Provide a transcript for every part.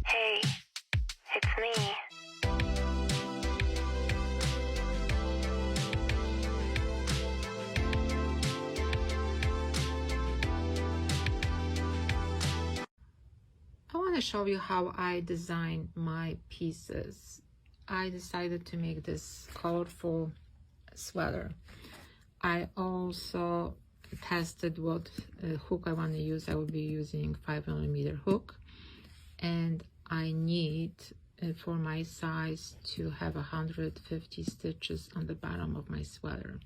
Hey, it's me. I want to show you how I design my pieces. I decided to make this colorful sweater. I also tested what hook I want to use. I will be using 5mm hook, and I need for my size to have 150 stitches on the bottom of my sweater.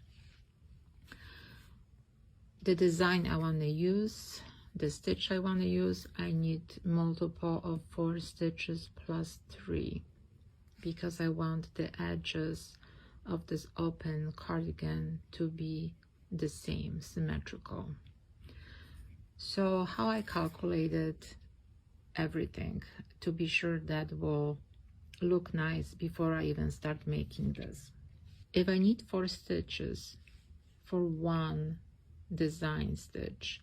The design I want to use, the stitch I want to use, I need multiple of 4 stitches plus 3 because I want the edges of this open cardigan to be the same, symmetrical. So how I calculated everything to be sure that will look nice before I even start making this. If I need 4 stitches for one design stitch,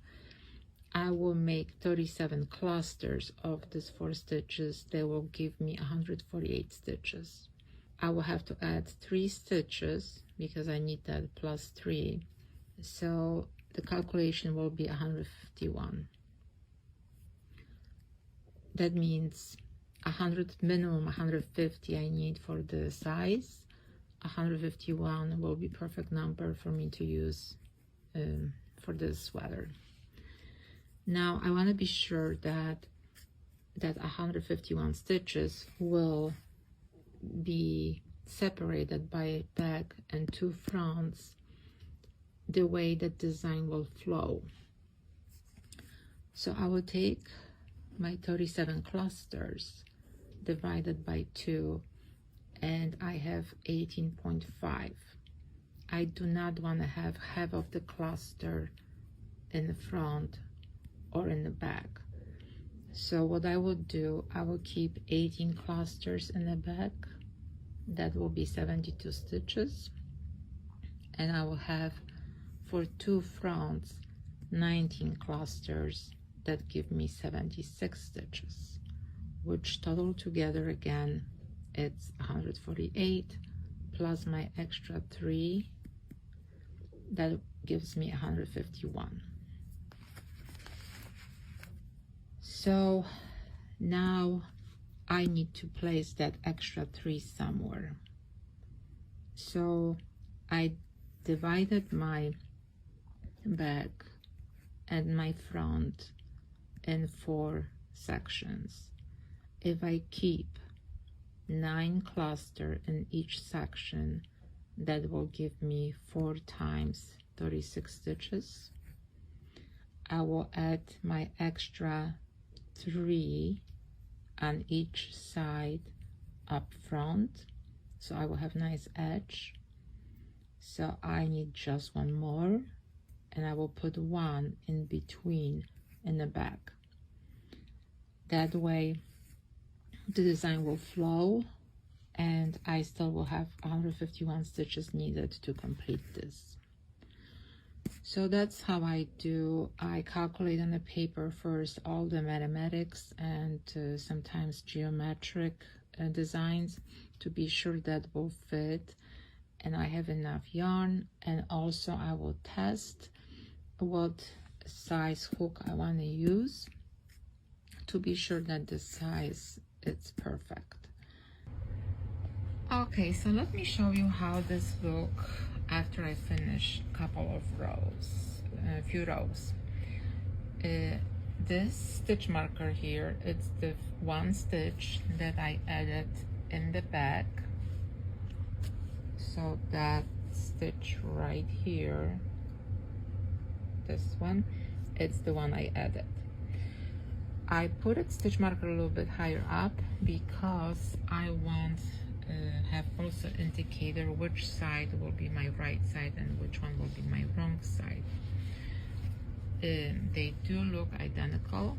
I will make 37 clusters of these 4 stitches. They will give me 148 stitches. I will have to add 3 stitches because I need that plus 3. So the calculation will be 151. That means 100 minimum 150 I need for the size. 151 will be perfect number for me to use for this sweater. Now I want to be sure that 151 stitches will be separated by a back and 2 fronts the way that design will flow. So I will take my 37 clusters divided by 2, and I have 18.5. I do not want to have half of the cluster in the front or in the back. So what I will do, I will keep 18 clusters in the back. That will be 72 stitches. And I will have for 2 fronts 19 clusters that give me 76 stitches, which total together again it's 148 plus my extra 3, that gives me 151. So now I need to place that extra 3 somewhere. So I divided my back and my front in 4 sections. If I keep 9 clusters in each section, that will give me 4 times 36 stitches. I will add my extra 3 on each side up front, so I will have nice edge. So I need just 1 more, and I will put 1 in between in the back. That way the design will flow, and I still will have 151 stitches needed to complete this. So that's how I do. I calculate on the paper first all the mathematics and sometimes geometric designs to be sure that will fit and I have enough yarn, and also I will test what size hook I want to use to be sure that the size is perfect. Okay, so let me show you how this look after I finish a couple of rows, a few rows. This stitch marker here, it's the 1 stitch that I added in the back. So that stitch right here, this one, it's the one I added. I put a stitch marker a little bit higher up because I want have also indicator which side will be my right side and which one will be my wrong side. They do look identical.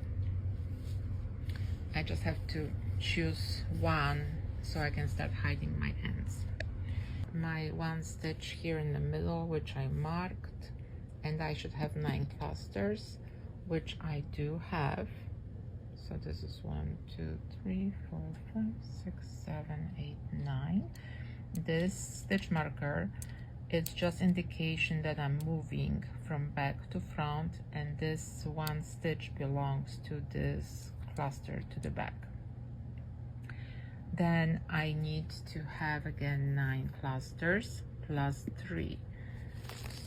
I just have to choose one so I can start hiding my ends. My 1 stitch here in the middle, which I marked, and I should have 9 clusters, which I do have. So this is 1, 2, 3, 4, 5, 6, 7, 8, 9. This stitch marker, it's just indication that I'm moving from back to front, and this one stitch belongs to this cluster to the back. Then I need to have again 9 clusters plus 3.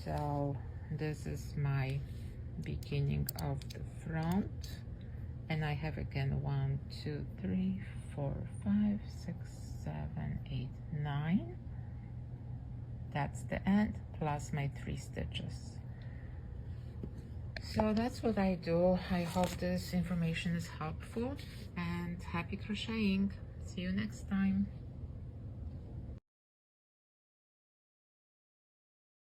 So this is my beginning of the front, and I have again 1, 2, 3, 4, 5, 6, 7, 8, 9. That's the end, plus my 3 stitches. So that's what I do. I hope this information is helpful, and happy crocheting. See you next time.